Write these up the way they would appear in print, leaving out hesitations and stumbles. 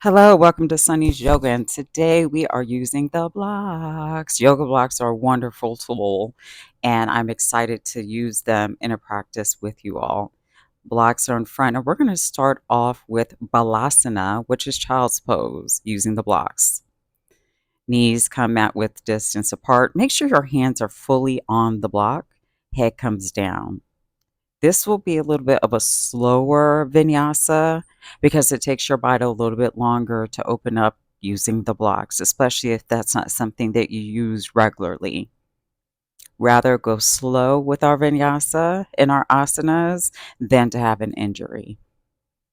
Hello, welcome to Sunny's Yoga, and today we are using the blocks. Yoga blocks are a wonderful tool, and I'm excited to use them in a practice with you all. Blocks are in front, and we're going to start off with Balasana, which is child's pose, using the blocks. Knees come out with distance apart. Make sure your hands are fully on the block. Head comes down. This will be a little bit of a slower vinyasa because it takes your body a little bit longer to open up using the blocks, especially if that's not something that you use regularly. Rather go slow with our vinyasa in our asanas than to have an injury.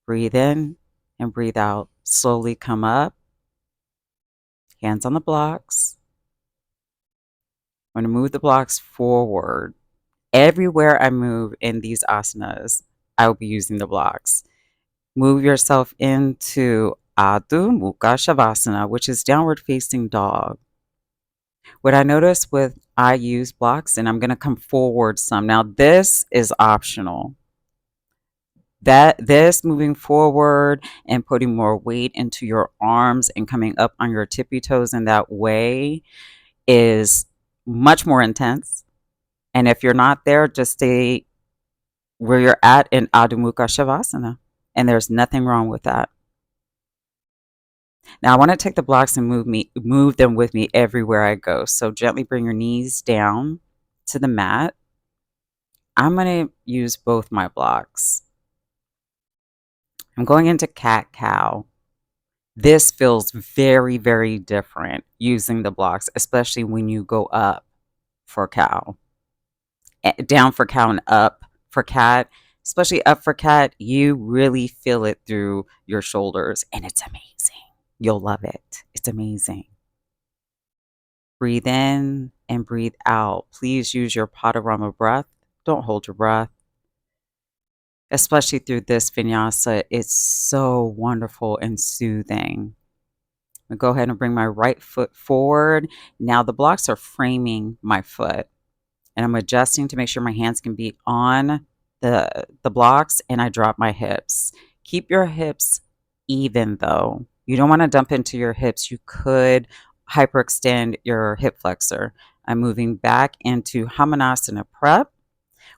Breathe in and breathe out. Slowly come up, hands on the blocks. I'm going to move the blocks forward. Everywhere I move in these asanas, I will be using the blocks. Move yourself into Adho Mukha Shavasana, which is downward facing dog. What I notice with I use blocks, and I'm going to come forward some. Now, this is optional. That this moving forward and putting more weight into your arms and coming up on your tippy toes in that way is much more intense. And if you're not there, just stay where you're at in Adho Mukha Shavasana. And there's nothing wrong with that. Now I want to take the blocks and move them with me everywhere I go. So gently bring your knees down to the mat. I'm going to use both my blocks. I'm going into cat cow. This feels very, very different using the blocks, especially when you go up for cow. Down for cow and up for cat. Especially up for cat, you really feel it through your shoulders, and it's amazing. You'll love it. It's amazing. Breathe in and breathe out. Please use your Padarama breath. Don't hold your breath. Especially through this vinyasa, it's so wonderful and soothing. I'm go ahead and bring my right foot forward. Now the blocks are framing my foot, and I'm adjusting to make sure my hands can be on the blocks, and I drop my hips. Keep your hips even though. You don't want to dump into your hips. You could hyperextend your hip flexor. I'm moving back into Hamanasana prep,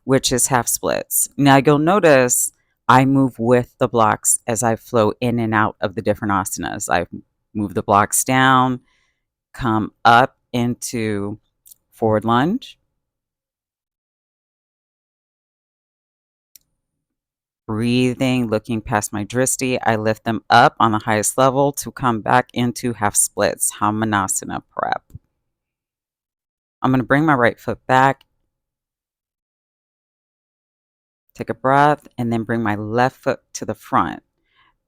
which is half splits. Now you'll notice I move with the blocks as I flow in and out of the different asanas. I move the blocks down, come up into forward lunge, breathing, looking past my drishti. I lift them up on the highest level to come back into half splits, Hamanasana prep. I'm going to bring my right foot back, take a breath, and then bring my left foot to the front.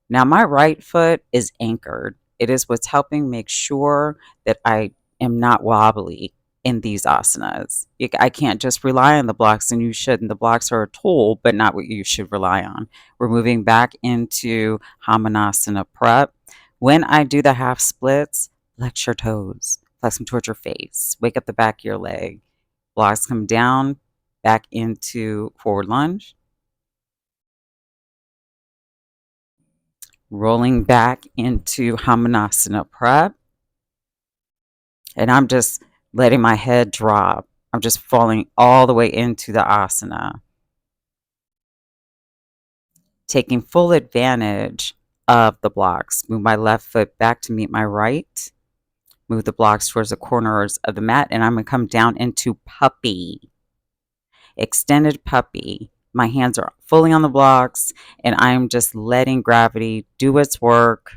Now, my right foot is anchored. It is what's helping make sure that I am not wobbly in these asanas. I can't just rely on the blocks, and you shouldn't. The blocks are a tool, but not what you should rely on. We're moving back into Hamanasana prep. When I do the half splits, flex your toes, flex them towards your face, wake up the back of your leg. Blocks come down, back into forward lunge. Rolling back into Hamanasana prep. And I'm just letting my head drop. I'm just falling all the way into the asana, taking full advantage of the blocks. Move my left foot back to meet my right. Move the blocks towards the corners of the mat, and I'm going to come down into puppy, extended puppy. My hands are fully on the blocks, and I'm just letting gravity do its work.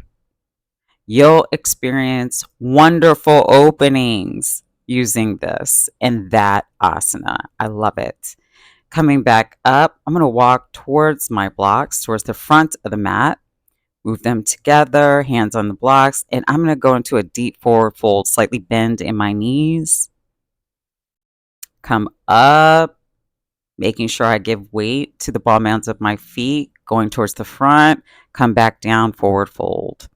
You'll experience wonderful openings using this in that asana. I love it. Coming back up, I'm going to walk towards my blocks, towards the front of the mat, move them together, hands on the blocks, and I'm going to go into a deep forward fold, slightly bend in my knees. Come up, making sure I give weight to the ball mounds of my feet, going towards the front, come back down, forward fold.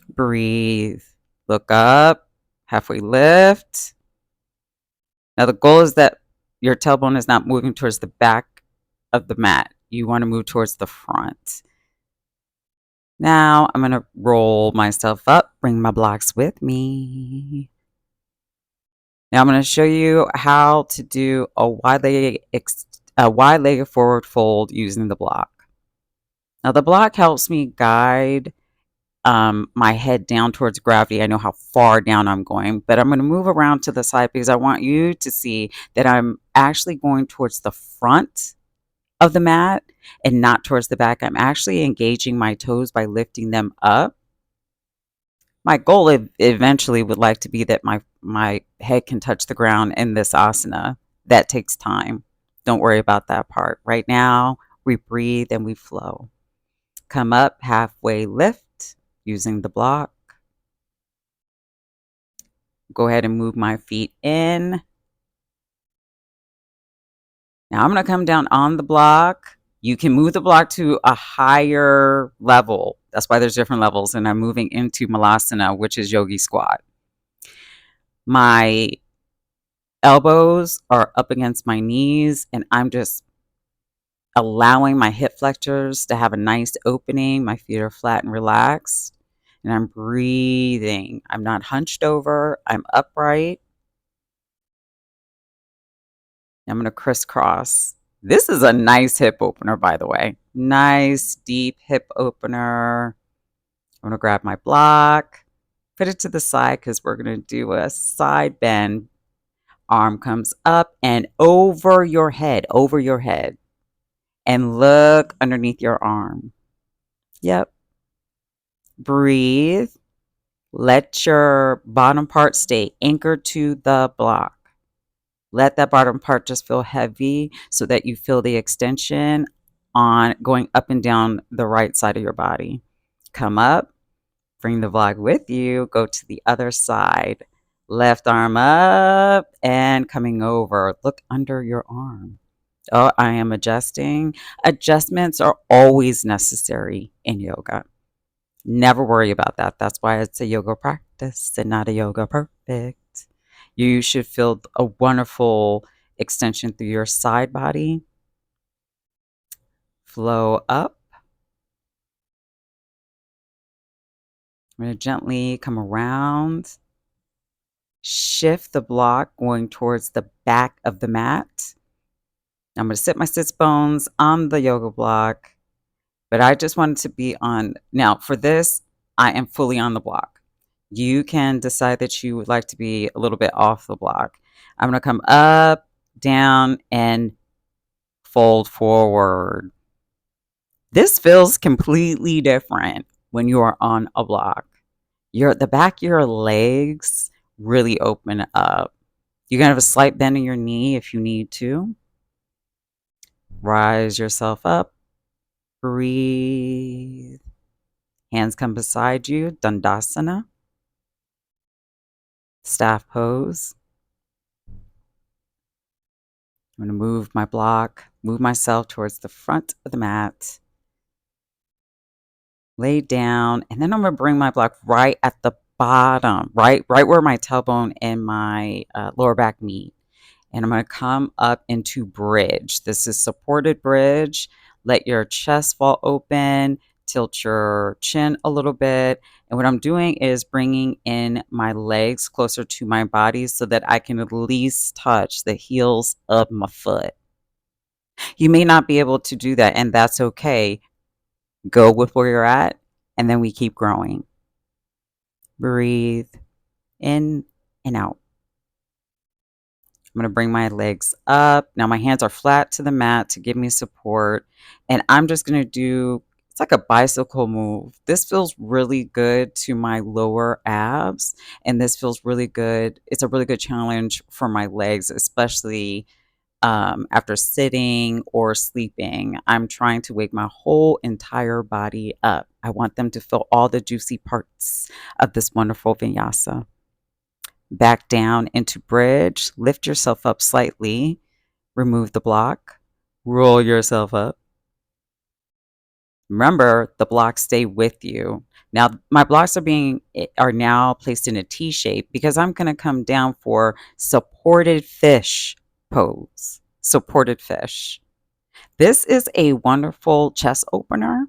Breathe. Look up. Halfway lift. Now the goal is that your tailbone is not moving towards the back of the mat. You want to move towards the front. Now I'm going to roll myself up, bring my blocks with me. Now I'm going to show you how to do a wide-legged forward fold using the block. Now the block helps me guide my head down towards gravity. I know how far down I'm going, but I'm going to move around to the side because I want you to see that I'm actually going towards the front of the mat and not towards the back. I'm actually engaging my toes by lifting them up. My goal eventually would like to be that my head can touch the ground in this asana. That takes time. Don't worry about that part. Right now, we breathe and we flow. Come up, halfway lift using the block. Go ahead and move my feet in. Now I'm going to come down on the block. You can move the block to a higher level. That's why there's different levels. And I'm moving into Malasana, which is yogi squat. My elbows are up against my knees, and I'm just allowing my hip flexors to have a nice opening. My feet are flat and relaxed. And I'm breathing. I'm not hunched over. I'm upright. I'm going to crisscross. This is a nice hip opener, by the way. Nice, deep hip opener. I'm going to grab my block, put it to the side because we're going to do a side bend. Arm comes up and over your head, and look underneath your arm. Yep. Breathe. Let your bottom part stay anchored to the block. Let that bottom part just feel heavy so that you feel the extension on going up and down the right side of your body. Come up, bring the vlog with you, go to the other side. Left arm up and coming over. Look under your arm. Oh, I am adjusting. Adjustments are always necessary in yoga. Never worry about that. That's why it's a yoga practice and not a yoga perfect. You should feel a wonderful extension through your side body. Flow up. I'm going to gently come around. Shift the block going towards the back of the mat. I'm going to sit my sits bones on the yoga block, but I just wanted to be on. Now, for this, I am fully on the block. You can decide that you would like to be a little bit off the block. I'm going to come up, down, and fold forward. This feels completely different when you are on a block. The back of your legs really open up. You can have a slight bend in your knee if you need to. Rise yourself up. Breathe. Hands come beside you. Dandasana. Staff pose. I'm going to move my block, move myself towards the front of the mat. Lay down, and then I'm going to bring my block right at the bottom, right where my tailbone and my lower back meet. And I'm going to come up into bridge. This is supported bridge. Let your chest fall open, tilt your chin a little bit. And what I'm doing is bringing in my legs closer to my body so that I can at least touch the heels of my foot. You may not be able to do that, and that's okay. Go with where you're at, and then we keep growing. Breathe in and out. I'm going to bring my legs up. Now my hands are flat to the mat to give me support. And I'm just going to do, it's like a bicycle move. This feels really good to my lower abs. And this feels really good. It's a really good challenge for my legs, especially after sitting or sleeping. I'm trying to wake my whole entire body up. I want them to feel all the juicy parts of this wonderful vinyasa. Back down into bridge, lift yourself up slightly, remove the block, roll yourself up. Remember, the blocks stay with you. Now, my blocks are now placed in a T shape because I'm going to come down for supported fish pose. Supported fish. This is a wonderful chest opener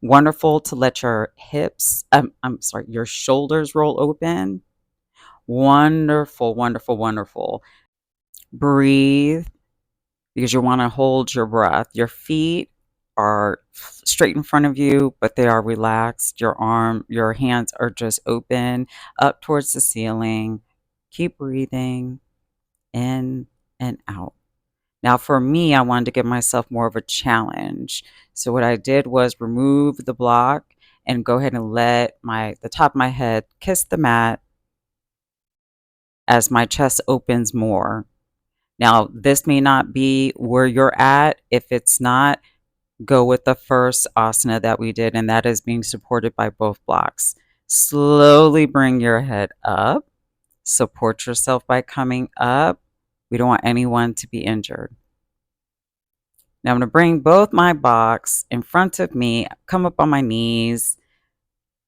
Wonderful to let your hips, I'm sorry, your shoulders roll open. Wonderful, wonderful, wonderful. Breathe because you want to hold your breath. Your feet are straight in front of you, but they are relaxed. Your hands are just open up towards the ceiling. Keep breathing in and out. Now, for me, I wanted to give myself more of a challenge. So what I did was remove the block and go ahead and let the top of my head kiss the mat as my chest opens more. Now, this may not be where you're at. If it's not, go with the first asana that we did, and that is being supported by both blocks. Slowly bring your head up. Support yourself by coming up. We don't want anyone to be injured. Now I'm going to bring both my blocks in front of me, come up on my knees,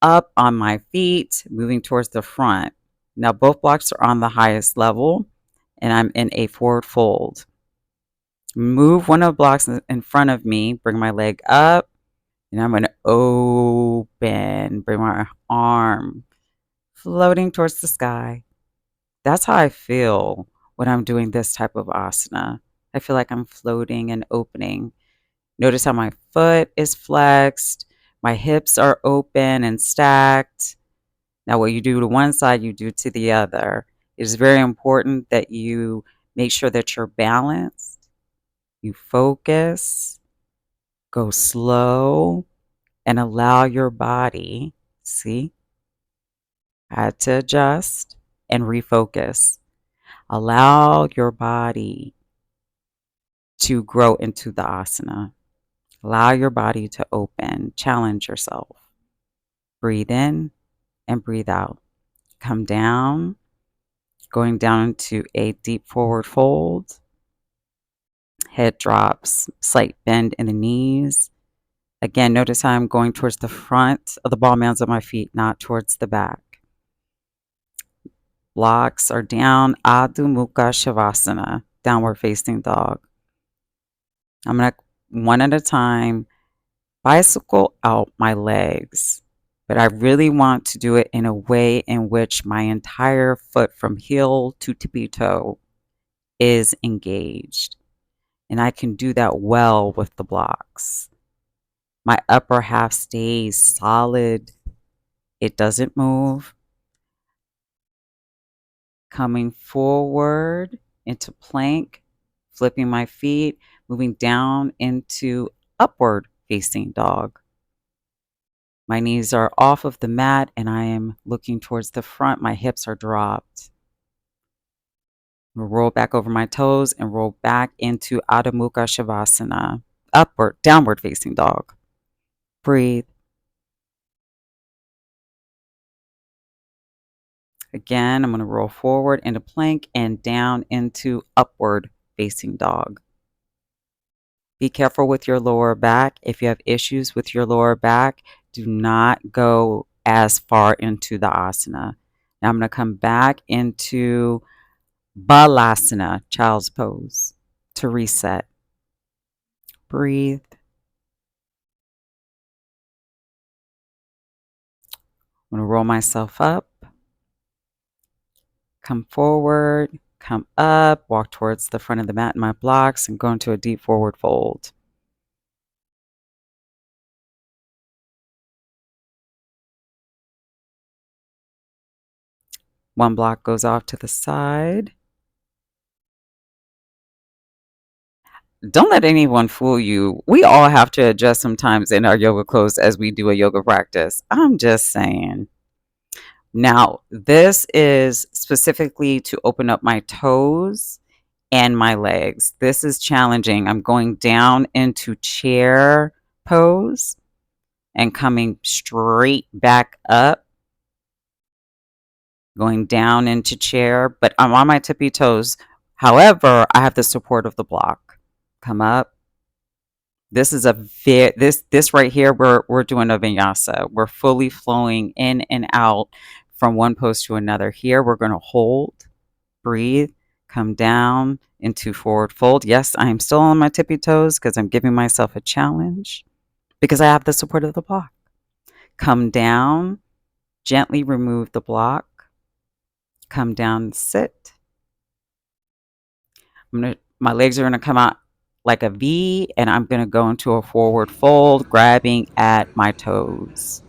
up on my feet, moving towards the front. Now both blocks are on the highest level, and I'm in a forward fold. Move one of the blocks in front of me, bring my leg up, and I'm going to open, bring my arm floating towards the sky. That's how I feel when I'm doing this type of asana. I feel like I'm floating and opening. Notice how my foot is flexed, my hips are open and stacked. Now, what you do to one side, you do to the other. It is very important that you make sure that you're balanced, you focus, go slow, and allow your body, see, I had to adjust and refocus. Allow your body to grow into the asana. Allow your body to open. Challenge yourself. Breathe in and breathe out. Come down, going down into a deep forward fold. Head drops, slight bend in the knees. Again, notice how I'm going towards the front of the ball mounds of my feet, not towards the back. Blocks are down, Adho Mukha Shavasana, downward facing dog. I'm going to, one at a time, bicycle out my legs. But I really want to do it in a way in which my entire foot from heel to tippy toe is engaged. And I can do that well with the blocks. My upper half stays solid. It doesn't move. Coming forward into plank, flipping my feet, moving down into upward facing dog. My knees are off of the mat and I am looking towards the front. My hips are dropped. Roll back over my toes and roll back into Adho Mukha Shavasana, upward, downward facing dog. Breathe. Again, I'm going to roll forward into plank and down into upward facing dog. Be careful with your lower back. If you have issues with your lower back, do not go as far into the asana. Now I'm going to come back into Balasana, child's pose, to reset. Breathe. I'm going to roll myself up, come forward, come up, walk towards the front of the mat in my blocks, and go into a deep forward fold. One block goes off to the side. Don't let anyone fool you. We all have to adjust sometimes in our yoga clothes as we do a yoga practice. I'm just saying. Now, this is specifically to open up my toes and my legs. This is challenging. I'm going down into chair pose and coming straight back up, going down into chair, but I'm on my tippy toes. However, I have the support of the block. Come up. This is this right here, we're doing a vinyasa. We're fully flowing in and out from one pose to another. Here, we're going to hold, breathe, come down into forward fold. Yes, I am still on my tippy toes because I'm giving myself a challenge. because I have the support of the block. Come down, gently remove the block, come down, sit. My legs are gonna come out like a V, and I'm gonna go into a forward fold, grabbing at my toes.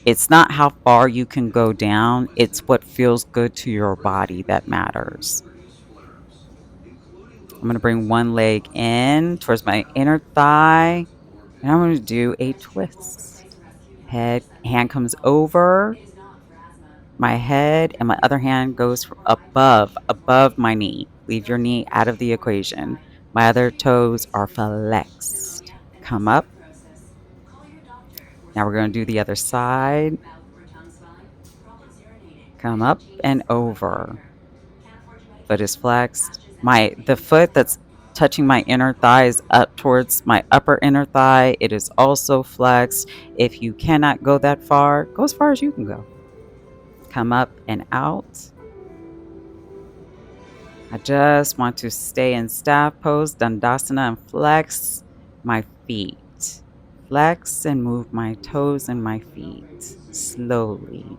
It's not how far you can go down, it's what feels good to your body that matters. I'm gonna bring one leg in towards my inner thigh, and I'm gonna do a twist. Hand comes over my head, and my other hand goes above my knee. Leave your knee out of the equation. My other toes are flexed. Come up. Now we're going to do the other side. Come up and over. Foot is flexed. The foot that's touching my inner thigh is up towards my upper inner thigh. It is also flexed. If you cannot go that far, go as far as you can go. Come up and out. I just want to stay in staff pose, Dandasana, and flex my feet. Flex and move my toes and my feet slowly.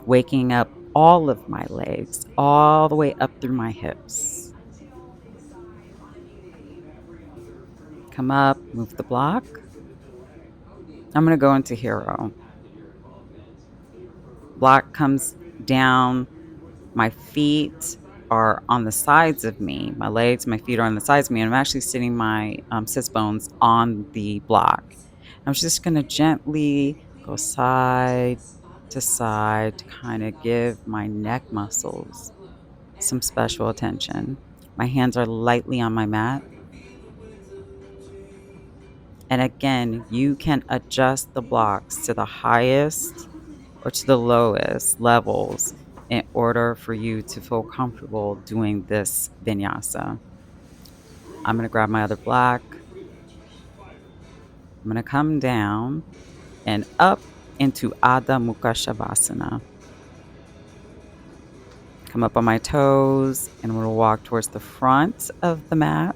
Waking up all of my legs, all the way up through my hips. Come up, move the block. I'm going to go into hero. Block comes down. My feet are on the sides of me. My legs, my feet are on the sides of me. And I'm actually sitting my sits bones on the block. I'm just going to gently go side to side to kind of give my neck muscles some special attention. My hands are lightly on my mat. And again, you can adjust the blocks to the highest or to the lowest levels in order for you to feel comfortable doing this vinyasa. I'm going to grab my other block. I'm going to come down and up into Adho Mukha Shavasana. Come up on my toes, and I'm going to walk towards the front of the mat.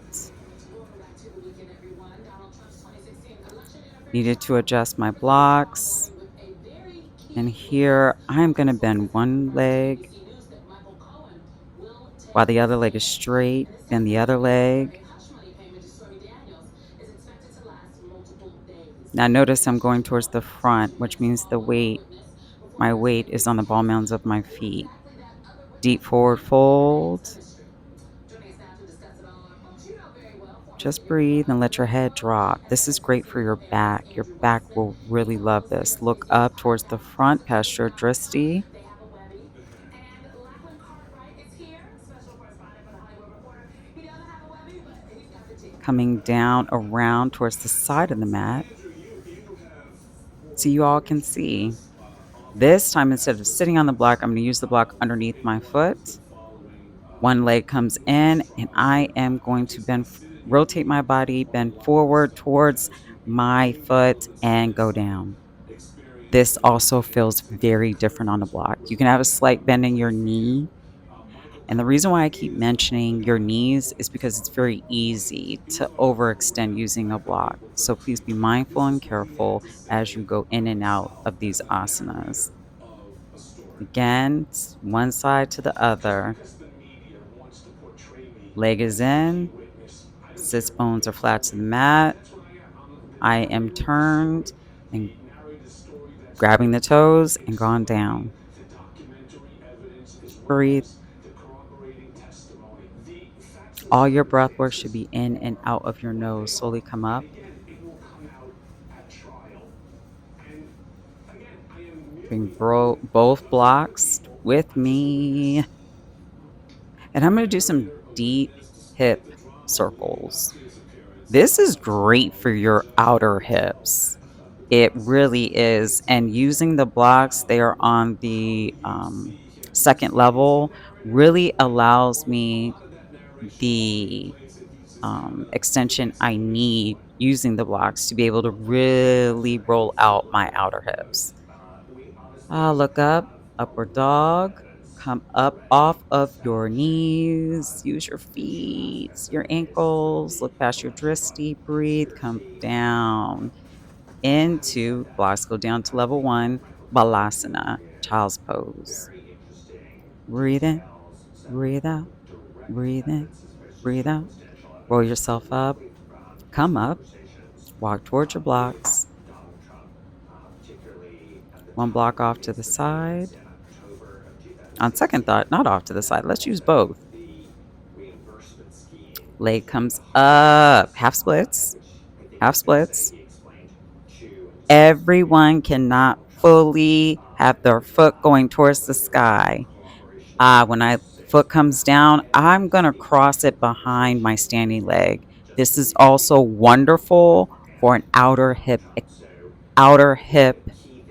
Needed to adjust my blocks. And here I'm going to bend one leg while the other leg is straight. Bend the other leg. Now notice I'm going towards the front, which means my weight is on the ball mounds of my feet. Deep forward fold. Just breathe and let your head drop. This is great for your back. Your back will really love this. Look up towards the front, past your drishti. Coming down around towards the side of the mat so you all can see. This time, instead of sitting on the block, I'm going to use the block underneath my foot. One leg comes in, and I am going to rotate my body, bend forward towards my foot, and go down. This also feels very different on the block. You can have a slight bend in your knee. And the reason why I keep mentioning your knees is because it's very easy to overextend using a block. So please be mindful and careful as you go in and out of these asanas. Again, one side to the other. Leg is in. Sits bones are flat to the mat. I am turned and grabbing the toes and gone down. Breathe. All your breath work should be in and out of your nose. Slowly come up. Bring both blocks with me. And I'm going to do some deep hip circles. This is great for your outer hips. It really is. And using the blocks, they are on the second level, really allows me the extension I need using the blocks to be able to really roll out my outer hips. Look up, upward dog, Come up off of your knees. Use your feet, your ankles. Look past your dristy. Breathe. Come down into blocks. Go down to level 1, Balasana, child's pose. Breathe in, breathe out, breathe in, breathe out. Roll yourself up. Come up. Walk towards your blocks. One block off to the side. On second thought, not off to the side. Let's use both. Leg comes up. Half splits. Half splits. Everyone cannot fully have their foot going towards the sky. When I foot comes down, I'm going to cross it behind my standing leg. This is also wonderful for an outer hip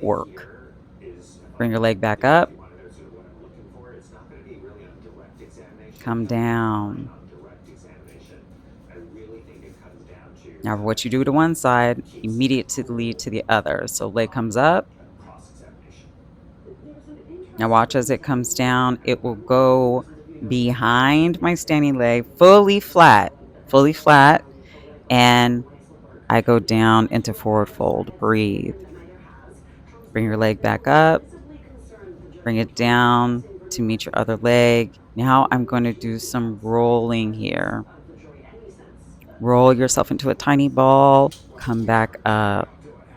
work. Bring your leg back up. Come down. Now, what you do to one side, immediately to the other. So leg comes up. Now watch as it comes down. It will go behind my standing leg, fully flat, and I go down into forward fold. Breathe. Bring your leg back up. Bring it down to meet your other leg. Now I'm going to do some rolling here. Roll yourself into a tiny ball. Come back up.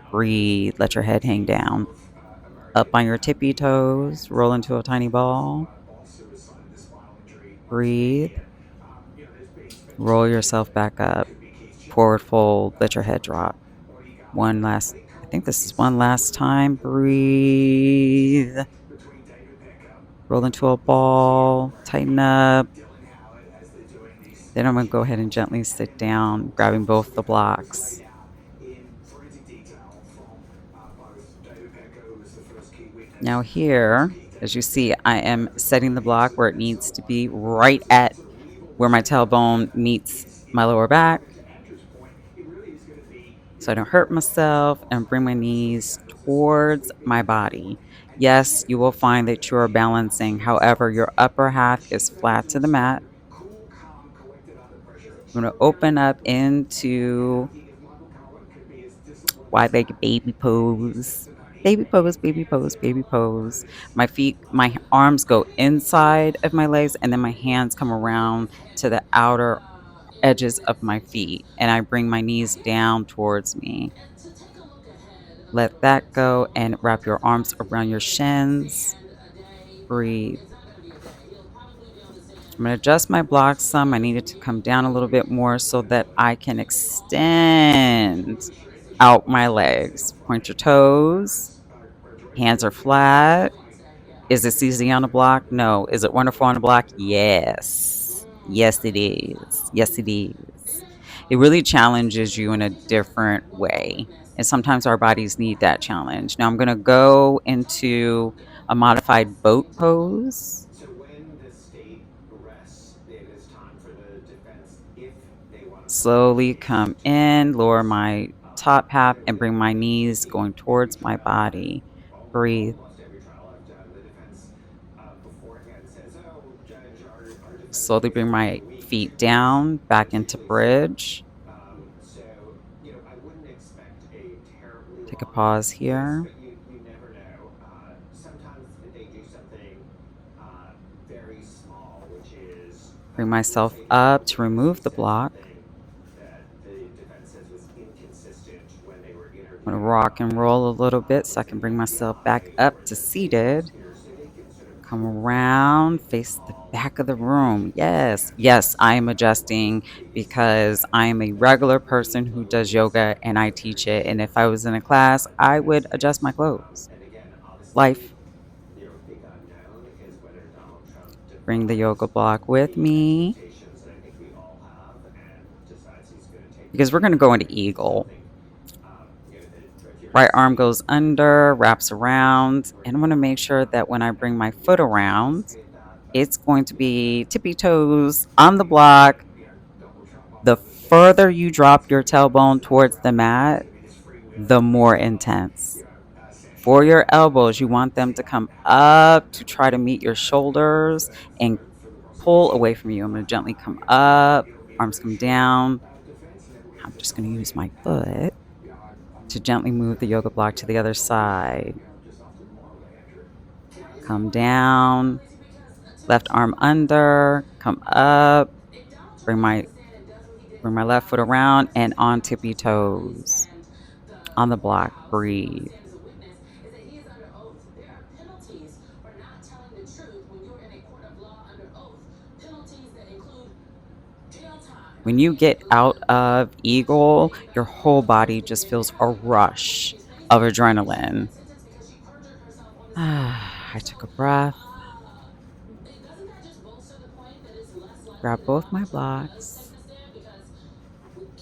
Breathe. Let your head hang down. Up on your tippy toes. Roll into a tiny ball. Breathe. Roll yourself back up. Forward fold. Let your head drop. I think this is one last time. Breathe. Roll into a ball. Tighten up. Then I'm going to go ahead and gently sit down, grabbing both the blocks. Now here, as you see, I am setting the block where it needs to be, right at where my tailbone meets my lower back, so I don't hurt myself, and bring my knees towards my body. Yes, you will find that you are balancing. However, your upper half is flat to the mat. I'm going to open up into wide-legged baby pose. Baby pose, baby pose, baby pose. My arms go inside of my legs, and then my hands come around to the outer edges of my feet, and I bring my knees down towards me. Let that go and wrap your arms around your shins. Breathe. I'm going to adjust my blocks some. I need it to come down a little bit more so that I can extend out my legs. Point your toes. Hands are flat. Is this easy on a block? No. Is it wonderful on a block? Yes. Yes, it is. Yes, it is. It really challenges you in a different way. And sometimes our bodies need that challenge. Now I'm going to go into a modified boat pose. Slowly come in, lower my top half, and bring my knees going towards my body. Breathe. Slowly bring my feet down, back into bridge. Take a pause here. Bring myself up to remove the block. I'm going to rock and roll a little bit so I can bring myself back up to seated. Come around, face the back of the room. Yes, yes, I am adjusting because I am a regular person who does yoga and I teach it. And if I was in a class, I would adjust my clothes. Life. Bring the yoga block with me because we're going to go into eagle. Right arm goes under, wraps around, and I'm going to make sure that when I bring my foot around, it's going to be tippy toes on the block. The further you drop your tailbone towards the mat, the more intense. For your elbows, you want them to come up to try to meet your shoulders and pull away from you. I'm going to gently come up, arms come down. I'm just going to use my foot to gently move the yoga block to the other side. Come down, left arm under, come up, bring my left foot around and on tippy toes. On the block, breathe. When you get out of eagle, your whole body just feels a rush of adrenaline. I took a breath, grab both my blocks.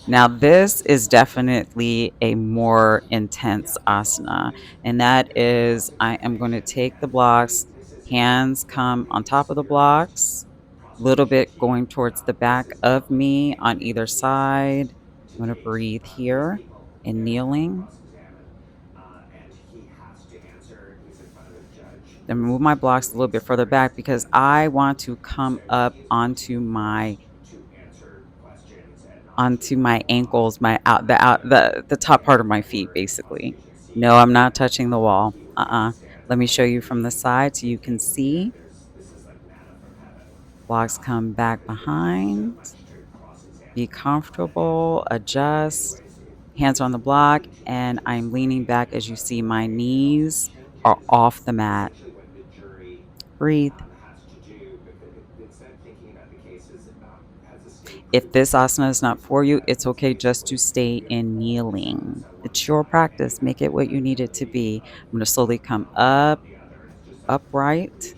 Now, this is definitely a more intense asana, and that is I am going to take the blocks, hands come on top of the blocks, little bit going towards the back of me on either side. I'm going to breathe here and kneeling. Then move my blocks a little bit further back because I want to come up onto my ankles, my the top part of my feet basically. No, I'm not touching the wall. Let me show you from the side so you can see. Blocks come back behind. Be comfortable, adjust. Hands on the block, and I'm leaning back as you see my knees are off the mat. Breathe. If this asana is not for you, it's okay just to stay in kneeling. It's your practice. Make it what you need it to be. I'm going to slowly come up, upright.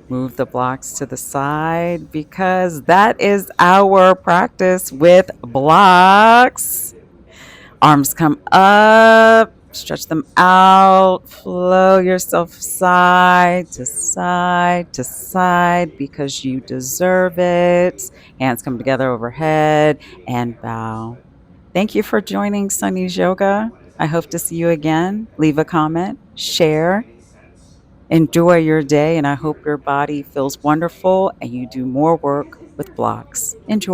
Move the blocks to the side because that is our practice with blocks. Arms come up, stretch them out, flow yourself side to side to side because you deserve it. Hands come together overhead and bow. Thank you for joining Sunny's Yoga. I hope to see you again. Leave a comment, share, enjoy your day, and I hope your body feels wonderful and you do more work with blocks. Enjoy.